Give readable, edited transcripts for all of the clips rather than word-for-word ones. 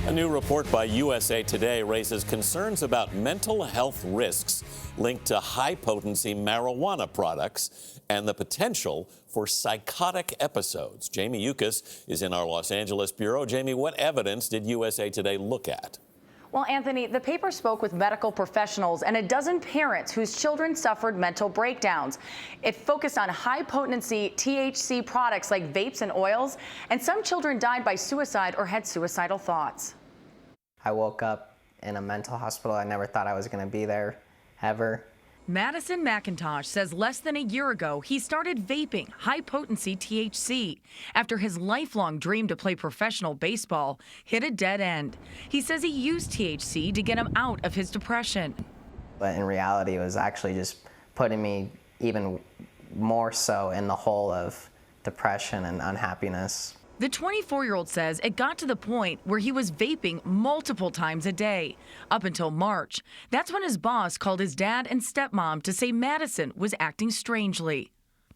A new report by USA Today raises concerns about mental health risks linked to high-potency marijuana products and the potential for psychotic episodes. Jamie Yuccas is in our Los Angeles bureau. Jamie, what evidence did USA Today look at? Well, Anthony, the paper spoke with medical professionals and a dozen parents whose children suffered mental breakdowns. It focused on high-potency THC products like vapes and oils, and some children died by suicide or had suicidal thoughts. I woke up in a mental hospital. I never thought I was going to be there, ever. Madison McIntosh says less than a year ago, he started vaping high-potency THC after his lifelong dream to play professional baseball hit a dead end. He says he used THC to get him out of his depression. But in reality, it was actually just putting me even more so in the hole of depression and unhappiness. The 24-year-old says it got to the point where he was vaping multiple times a day, up until March. That's when his boss called his dad and stepmom to say Madison was acting strangely.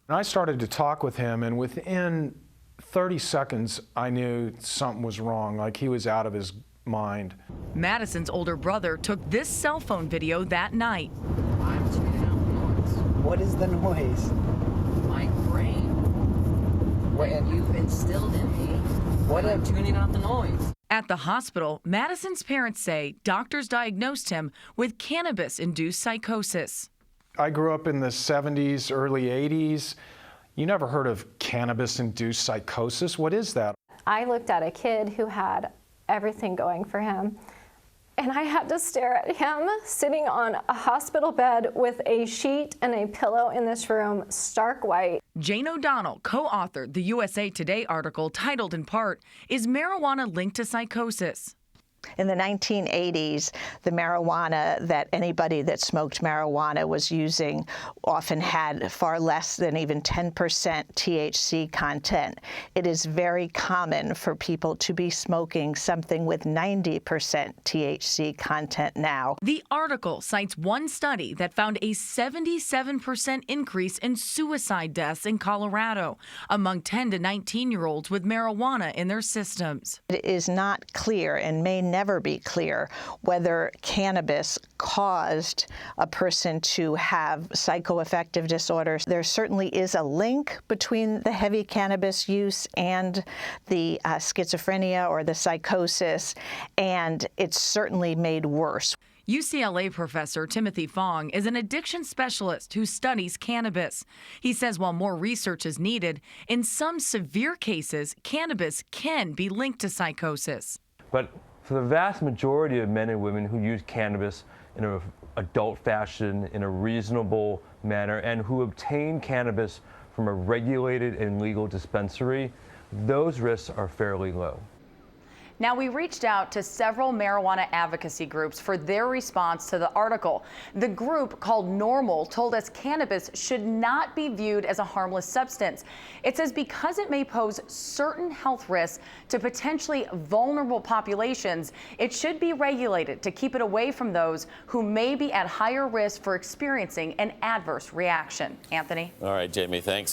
I started to talk with him, and within 30 seconds, I knew something was wrong, like he was out of his mind. Madison's older brother took this cell phone video that night. I'm tuning out the noise. What is the noise? My brain. What you've instilled in me. What I'm tuning out the noise. At the hospital, Madison's parents say doctors diagnosed him with cannabis-induced psychosis. I grew up in the 70s, early 80s. You never heard of cannabis-induced psychosis? What is that? I looked at a kid who had everything going for him, and I had to stare at him sitting on a hospital bed with a sheet and a pillow in this room, stark white. Jane O'Donnell co-authored the USA Today article titled in part, "Is Marijuana Linked to Psychosis?" In the 1980s, the marijuana that anybody that smoked marijuana was using often had far less than even 10% THC content. It is very common for people to be smoking something with 90% THC content now. The article cites one study that found a 77% increase in suicide deaths in Colorado among 10 to 19-year-olds with marijuana in their systems. It is not clear and may never be clear whether cannabis caused a person to have psychoaffective disorders. There certainly is a link between the heavy cannabis use and the schizophrenia or the psychosis, and it's certainly made worse. UCLA professor Timothy Fong is an addiction specialist who studies cannabis. He says while more research is needed, in some severe cases, cannabis can be linked to psychosis. But for the vast majority of men and women who use cannabis in an adult fashion, in a reasonable manner, and who obtain cannabis from a regulated and legal dispensary, those risks are fairly low. Now, we reached out to several marijuana advocacy groups for their response to the article. The group called NORML told us cannabis should not be viewed as a harmless substance. It says because it may pose certain health risks to potentially vulnerable populations, it should be regulated to keep it away from those who may be at higher risk for experiencing an adverse reaction. Anthony? All right, Jamie, thanks.